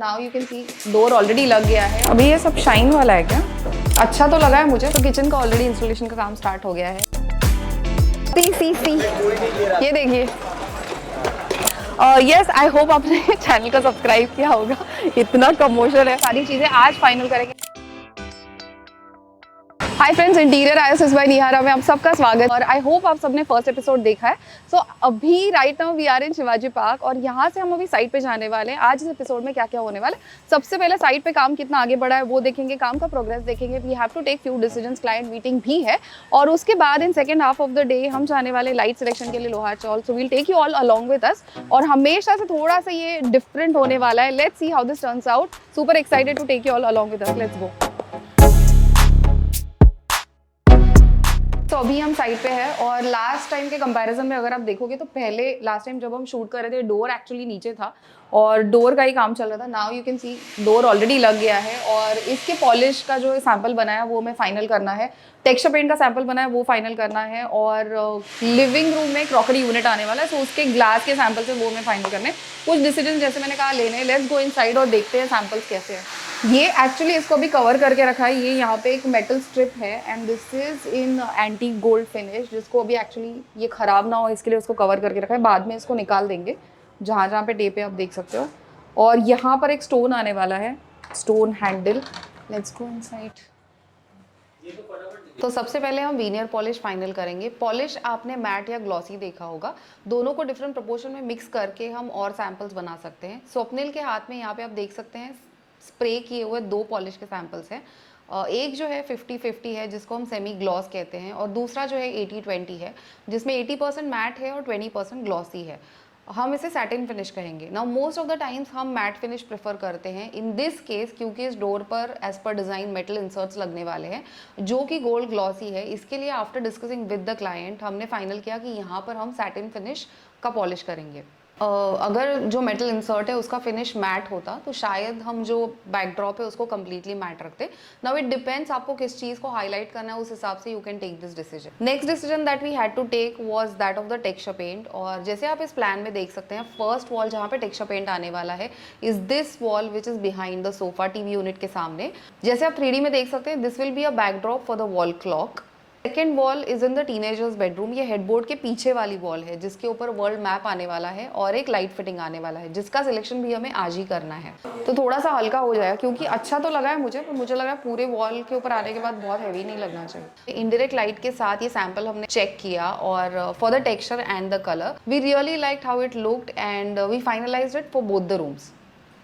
Now you can C door already लग गया है। अभी ये सब शाइन वाला है क्या? अच्छा तो लगा है मुझे। तो किचन का ऑलरेडी इंस्टॉलेशन का काम स्टार्ट हो गया है। सी ये देखिए। यस, आई होप आपने चैनल को सब्सक्राइब किया होगा। इतना कमोशन है, सारी चीजें आज फाइनल करेंगे। हाय फ्रेंड्स, इंटीरियर आयोसिस बाय निहारा में आप सबका स्वागत और आई होप आप सबने फर्स्ट एपिसोड देखा है। सो अभी right now we are in Shivaji park और यहाँ से हम अभी साइट पे जाने वाले हैं। आज इस एपिसोड में क्या क्या होने वाला है, सबसे पहले साइट पे काम कितना आगे बढ़ा है वो देखेंगे, काम का प्रोग्रेस देखेंगे। We have to take few decisions, client meeting भी है और उसके बाद in second half of the day हम जाने वाले लाइट सिलेक्शन के लिए Lohar Chawl. So we'll take you all along with us और हमेशा से थोड़ा सा ये डिफरेंट होने वाला है। Let's see how this turns out. Super excited to take you all along with us. Let's go. तो अभी हम साइट पे है और लास्ट टाइम के कंपैरिजन में अगर आप देखोगे तो पहले लास्ट टाइम जब हम शूट कर रहे थे डोर एक्चुअली नीचे था और डोर का ही काम चल रहा था। Now you can C door already लग गया है और इसके पॉलिश का जो सैंपल बनाया वो हमें फाइनल करना है। टेक्सचर पेंट का सैंपल बनाया वो फाइनल करना है और लिविंग रूम में क्रॉकरी यूनिट आने वाला है। सो उसके ग्लास के सैंपल से वो हमें फाइनल करने। कुछ डिसीजन जैसे मैंने कहा लेने। लेट्स गो इनसाइड और देखते हैं सैंपल्स कैसे हैं। ये एक्चुअली इसको भी कवर करके रखा है। ये यहाँ पे एक मेटल स्ट्रिप है and this is in anti gold finish, जिसको अभी एक्चुअली ये खराब ना हो इसके लिए उसको कवर करके रखा है। बाद में इसको निकाल देंगे जहाँ जहाँ पे टेप है आप देख सकते हो। और यहाँ पर एक स्टोन आने वाला है, stone handle. Let's go inside. तो सबसे पहले हम वीनियर पॉलिश फाइनल करेंगे। पॉलिश आपने मैट या ग्लॉसी देखा होगा, दोनों को डिफरेंट प्रोपोर्शन में मिक्स करके हम और सैंपल्स बना सकते हैं। स्वप्निल के हाथ में यहाँ पे आप देख सकते हैं स्प्रे किए हुए दो पॉलिश के सैंपल्स हैं। एक जो है 50-50 है जिसको हम सेमी ग्लॉस कहते हैं और दूसरा जो है 80-20 है जिसमें 80% मैट है और 20% ग्लॉसी है। हम इसे सैटिन फिनिश कहेंगे। Now most of the times हम मैट फिनिश प्रेफर करते हैं इन दिस केस, क्योंकि इस डोर पर as per design metal inserts लगने वाले हैं जो कि गोल्ड ग्लॉसी है। इसके लिए after discussing with the client हमने फाइनल किया कि यहाँ पर हम सैटिन फिनिश का पॉलिश करेंगे। अगर जो मेटल इंसर्ट है उसका फिनिश मैट होता तो शायद हम जो बैकड्रॉप है उसको कम्प्लीटली मैट रखते। नाउ इट डिपेंड्स आपको किस चीज़ को हाईलाइट करना है, उस हिसाब से you can take this decision. Next decision that we had to take was that of the texture paint. और जैसे आप इस प्लान में देख सकते हैं, फर्स्ट वॉल जहाँ पे टेक्सचर पेंट आने वाला है is this wall which is behind the sofa TV unit के सामने। जैसे आप 3D में देख सकते हैं, this will be a backdrop for the wall clock. Second wall is in the teenagers bedroom. ये हेडबोर्ड के पीछे वाली वॉल है जिसके ऊपर वर्ल्ड मैप आने वाला है और एक लाइट फिटिंग आने वाला है जिसका सिलेक्शन भी हमें आज ही करना है। तो थोड़ा सा हल्का हो जाएगा क्योंकि अच्छा तो लगा है मुझे, पर मुझे लगा पूरे वॉल के ऊपर आने के बाद बहुत हैवी नहीं लगना चाहिए। इनडायरेक्ट लाइट के साथ ये सैंपल हमने चेक किया और for the texture and the colour we really liked how it looked and we finalised it for both the rooms.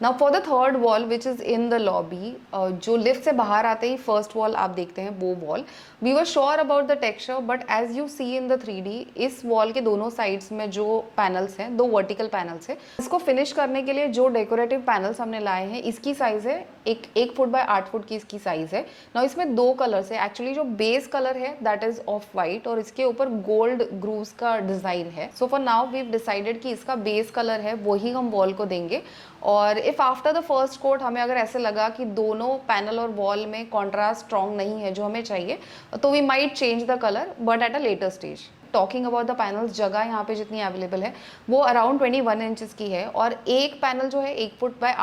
Now for the third wall which is in the lobby, जो lift से बाहर आते ही first wall आप देखते हैं वो wall, we were sure about the texture but as you see in the 3D इस wall के दोनों साइड्स में जो पैनल्स हैं, दो वर्टिकल पैनल्स हैं, इसको फिनिश करने के लिए जो डेकोरेटिव पैनल्स हमने लाए हैं इसकी साइज़ है 1 फुट बाय 8 फुट की इसकी साइज़ है। नाउ इसमें दो कलर्स है। एक्चुअली जो बेस कलर है दैट इज ऑफ वाइट और इसके ऊपर गोल्ड ग्रूव्स का डिज़ाइन है। So for now we decided कि इसका बेस कलर है वही हम वॉल को देंगे। और if after the first coat हमें अगर ऐसे लगा कि दोनों पैनल और वॉल में कॉन्ट्रास्ट स्ट्रॉन्ग नहीं है जो हमें चाहिए, तो we might change the colour but at a later stage. Talking about the panels, जगह यहाँ पे जितनी अवेलेबल है वो अराउंड 21 इंचेस की है और एक पैनल जो है 1 फुट बाय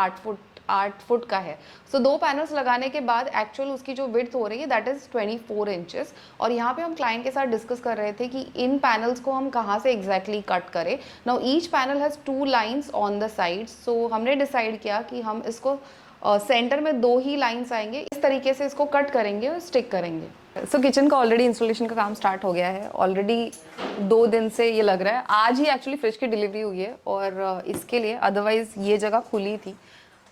8 फुट का है। सो दो पैनल्स लगाने के बाद एक्चुअल उसकी जो विड्थ हो रही है दैट इज 24 इंचेस। और यहाँ पे हम क्लाइंट के साथ डिस्कस कर रहे थे कि इन पैनल्स को हम कहाँ से एग्जैक्टली कट करें। Now each panel has 2 lines on the side. So हमने डिसाइड किया कि हम इसको सेंटर में 2 ही लाइन्स आएंगे, इस तरीके से इसको कट करेंगे और स्टिक करेंगे। सो किचन का ऑलरेडी इंस्टॉलेशन का काम स्टार्ट हो गया है। ऑलरेडी 2 दिन से ये लग रहा है, आज ही एक्चुअली फ्रिज की डिलीवरी हुई है और इसके लिए अदरवाइज़ ये जगह खुली थी।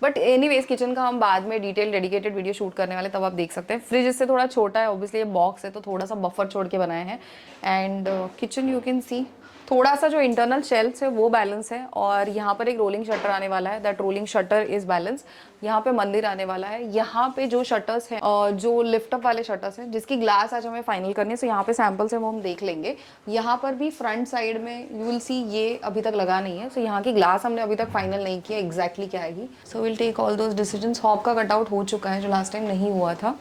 बट एनीवेज किचन का हम बाद में डिटेल डेडिकेटेड वीडियो शूट करने वाले, तब आप देख सकते हैं। फ्रिज इससे थोड़ा छोटा है, ऑब्वियसली ये बॉक्स है तो थोड़ा सा बफर छोड़ के बनाए हैं। एंड किचन यू कैन सी थोड़ा सा जो इंटरनल शेल्फ्स है वो बैलेंस है और यहाँ पर एक रोलिंग शटर आने वाला है, that rolling shutter is balance. यहाँ पे मंदिर आने वाला है। यहाँ पे जो शटर्स हैं और जो लिफ्ट अप वाले शटर्स हैं जिसकी ग्लास आज हमें फाइनल करनी है, सो यहाँ पे सैंपल्स हैं वो हम देख लेंगे। यहाँ पर भी फ्रंट साइड में यू विल सी ये अभी तक लगा नहीं है, सो यहाँ की ग्लास हमने अभी तक फाइनल नहीं किया एग्जैक्टली क्या आएगी। So will take all those decisions. Hob का कटआउट हो चुका है जो लास्ट टाइम नहीं हुआ था।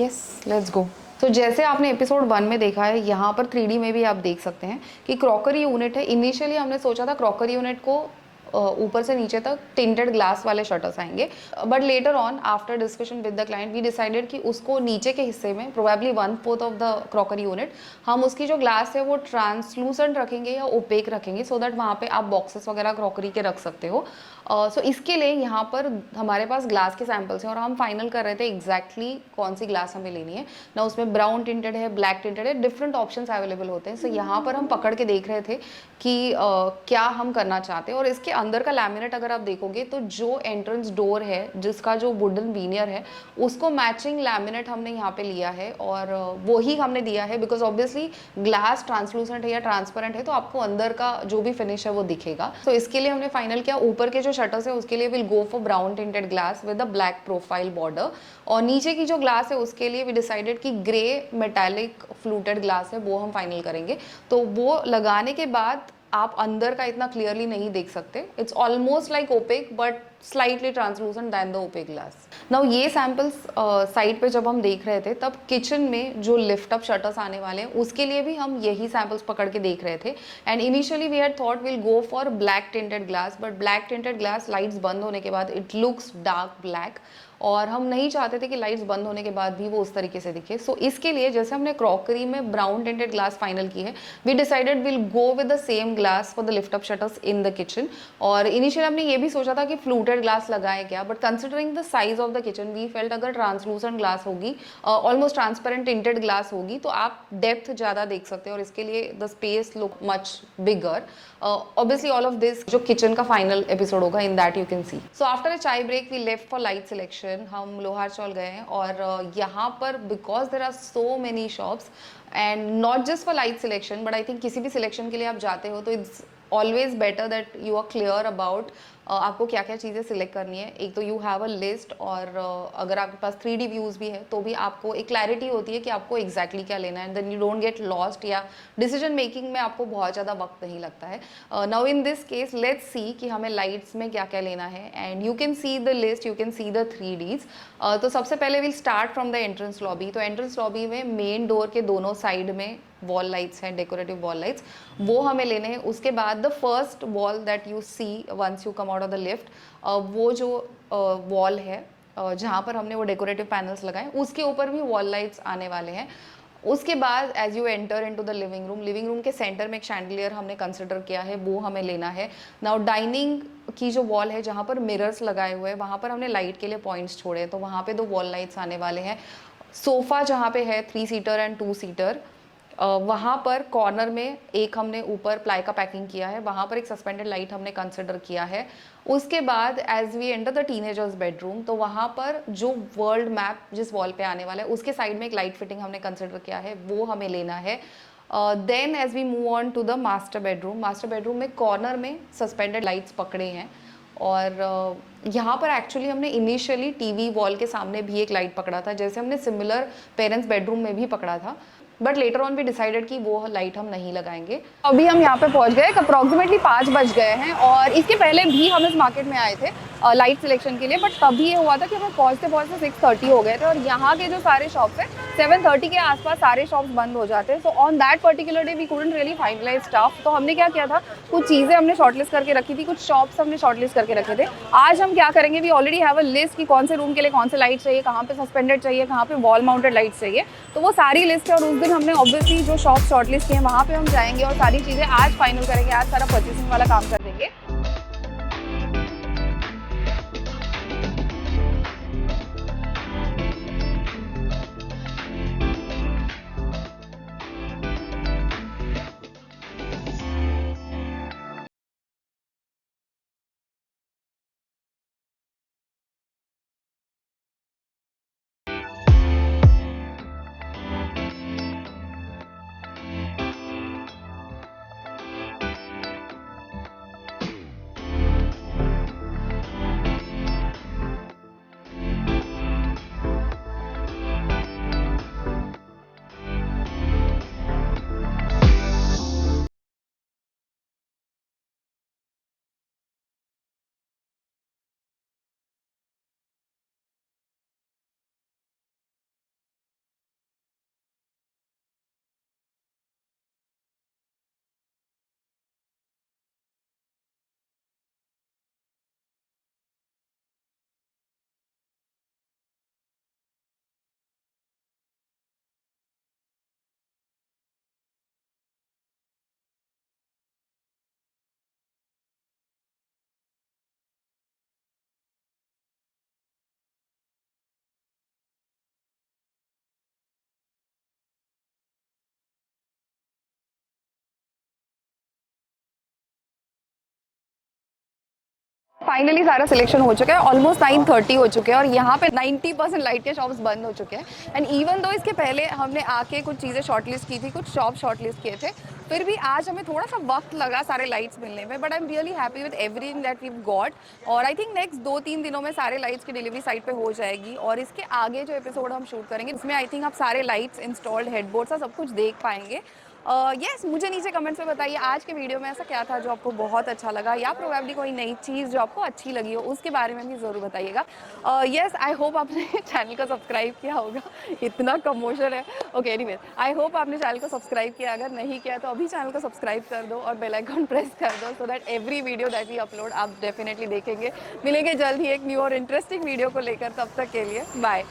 Yes, let's go. तो जैसे आपने एपिसोड 1 में देखा है, यहाँ पर 3D में भी आप देख सकते हैं कि क्रॉकरी यूनिट है। इनिशियली हमने सोचा था क्रॉकरी यूनिट को ऊपर से नीचे तक टिंटेड ग्लास वाले शटर्स आएंगे। But later on after discussion with the client we decided कि उसको नीचे के हिस्से में probably 1/4 of the crockery unit हम उसकी जो ग्लास है वो ट्रांसलूसेंट रखेंगे या ओपेक रखेंगे, सो दैट वहाँ पे आप बॉक्सेस वगैरह क्रॉकरी के रख सकते हो। सो इसके लिए यहाँ पर हमारे पास ग्लास के सैम्पल्स हैं और हम फाइनल कर रहे थे एग्जैक्टली कौन सी ग्लास हमें लेनी है ना। उसमें ब्राउन टिंटेड है, ब्लैक टिंटेड है, डिफरेंट ऑप्शंस अवेलेबल होते हैं। सो यहाँ पर हम पकड़ के देख रहे थे कि क्या हम करना चाहते हैं। और इसके अंदर का लैमिनेट अगर आप देखोगे तो जो एंट्रेंस डोर है जिसका जो वुडन वीनियर है उसको मैचिंग लैमिनेट हमने यहाँ पे लिया है और वो ही हमने दिया है, बिकॉज ऑब्वियसली ग्लास ट्रांसलूसेंट है या ट्रांसपेरेंट है तो आपको अंदर का जो भी फिनिश है वो दिखेगा। तो इसके लिए हमने फाइनल किया ऊपर के जो शटर्स है उसके लिए will go for brown tinted glass with a black profile border, और नीचे की जो ग्लास है उसके लिए वी डिसाइडेड कि ग्रे मेटालिक फ्लूटेड ग्लास है वो हम फाइनल करेंगे। तो वो लगाने के बाद आप अंदर का इतना क्लियरली नहीं देख सकते, it's almost like opaque but slightly translucent than the opaque glass. Now ये सैम्पल्स साइड पे जब हम देख रहे थे तब किचन में जो लिफ्ट अप शटर्स आने वाले हैं उसके लिए भी हम यही सैम्पल्स पकड़ के देख रहे थे। And initially we had thought will go for black tinted glass, but black tinted glass lights बंद होने के बाद इट लुक्स डार्क ब्लैक और हम नहीं चाहते थे कि लाइट्स बंद होने के बाद भी वो उस तरीके से दिखे। सो इसके लिए जैसे हमने क्रॉकरी में ब्राउन टिंटेड ग्लास फाइनल की है, we decided will go with the same glass for the lift up shutters in the kitchen. और इनिशियली हमने ये भी सोचा था कि फ्लूटेड ग्लास लगाए क्या, but considering the size of the kitchen we felt अगर ट्रांसलूसेंट ग्लास होगी, ऑलमोस्ट ट्रांसपेरेंट टिंटेड ग्लास होगी तो आप डेप्थ ज़्यादा देख सकते हो और इसके लिए the space look much bigger. Obviously all of this जो किचन का फाइनल एपिसोड होगा in that you can see. So after a chai break we left for light selection. हम लोहार चौल गए हैं और यहाँ पर because there are so many shops and not just for light selection but I think किसी भी selection के लिए आप जाते हो तो it's always better that you are clear about आपको क्या क्या चीज़ें सिलेक्ट करनी है। एक तो यू हैव अ लिस्ट और अगर आपके पास 3D व्यूज़ भी है तो भी आपको एक क्लैरिटी होती है कि आपको एग्जैक्टली क्या लेना है, then you don't get lost या डिसीजन मेकिंग में आपको बहुत ज़्यादा वक्त नहीं लगता है। Now in this case let's see कि हमें लाइट्स में क्या क्या लेना है and you can see the list, you can see the 3Ds। तो सबसे पहले will start from the entrance lobby. तो एंट्रेंस लॉबी में मेन डोर के दोनों साइड में वॉल लाइट्स हैं, डेकोरेटिव वॉल लाइट्स, वो हमें लेने हैं। उसके बाद the first wall that you see once you come out of the lift, वो जो वॉल है जहाँ पर हमने वो डेकोरेटिव पैनल्स लगाए उसके ऊपर भी वॉल लाइट्स आने वाले हैं। उसके बाद as you enter into the living room के सेंटर में एक शैंडलियर हमने कंसिडर किया है, वो हमें लेना है। नाउ डाइनिंग की जो वॉल है जहाँ पर मिरर्स लगाए हुए हैं वहाँ पर हमने लाइट के लिए पॉइंट्स छोड़े हैं, तो वहाँ पे 2 वॉल लाइट्स आने वाले हैं। सोफ़ा जहाँ पे है 3 सीटर एंड 2 सीटर, वहाँ पर कॉर्नर में एक हमने ऊपर प्लाई का पैकिंग किया है, वहाँ पर एक सस्पेंडेड लाइट हमने कंसिडर किया है। उसके बाद as we enter the teenagers bedroom तो वहाँ पर जो वर्ल्ड मैप जिस वॉल पे आने वाला है उसके साइड में एक लाइट फिटिंग हमने कंसिडर किया है, वो हमें लेना है। Then as we move on to the master bedroom में कॉर्नर में सस्पेंडेड लाइट्स पकड़े हैं और यहाँ पर एक्चुअली हमने इनिशियली टीवी वॉल के सामने भी एक लाइट पकड़ा था, जैसे हमने सिमिलर पेरेंट्स बेडरूम में भी पकड़ा था, बट लेटर ऑन भी डिसाइडेड कि वो लाइट हम नहीं लगाएंगे। अभी हम यहाँ पे पहुँच गए, अप्रॉक्सीमेटली 5 बज गए हैं और इसके पहले भी हम इस मार्केट में आए थे लाइट सिलेक्शन के लिए, बट तभी ये हुआ था कि हमें पहुँचते 6:30 हो गए थे और यहाँ के जो सारे शॉप्स हैं 7:30 के आसपास सारे शॉप्स बंद हो जाते हैं। So on that particular day we couldn't really finalise stuff. तो हमने क्या किया था, कुछ चीज़ें हमने शॉर्टलिस्ट करके रखी थी, कुछ शॉप्स हमने शॉर्टलिस्ट करके रखे थे। आज हम क्या करेंगे, we already have a list कि कौन से रूम के लिए कौन से लाइट चाहिए, कहाँ पे सस्पेंडेड चाहिए, कहाँ पे वॉल माउंटेड लाइट चाहिए, तो वो सारी लिस्ट है। और उस दिन हमने ऑब्वियसली जो शॉप शॉर्टलिस्ट किए हैं वहाँ पे हम जाएंगे और सारी चीज़ें आज फाइनल करेंगे, आज सारा परचेसिंग वाला काम कर देंगे। फाइनली सारा सिलेक्शन हो चुका है, ऑलमोस्ट 9:30 हो चुके हैं और यहाँ पे 90% लाइट के शॉप्स बंद हो चुके हैं। एंड इवन दो इसके पहले हमने आके कुछ चीज़ें शॉर्टलिस्ट की थी, कुछ शॉप शॉर्टलिस्ट किए थे, फिर भी आज हमें थोड़ा सा वक्त लगा सारे लाइट्स मिलने में, but I am really happy with everything that we got. और आई थिंक नेक्स्ट 2-3 दिनों में सारे लाइट्स की डिलीवरी साइट पे हो जाएगी और इसके आगे जो एपिसोड हम शूट करेंगे इसमें आई थिंक आप सारे लाइट्स इंस्टॉल्ड हेडबोर्ड सब कुछ देख पाएंगे। यस मुझे नीचे कमेंट्स में बताइए आज के वीडियो में ऐसा क्या था जो आपको बहुत अच्छा लगा, या प्रोबेबली कोई नई चीज़ जो आपको अच्छी लगी हो उसके बारे में भी ज़रूर बताइएगा। यस आई होप आपने चैनल को सब्सक्राइब किया होगा, इतना कमोशन है। ओके एनीवेज आई होप आपने चैनल को सब्सक्राइब किया, अगर नहीं किया तो अभी चैनल को सब्सक्राइब कर दो और बेल आइकन प्रेस कर दो so that every video that we upload आप डेफिनेटली देखेंगे। मिलेंगे जल्द ही एक न्यू और इंटरेस्टिंग वीडियो को लेकर, तब तक के लिए बाय।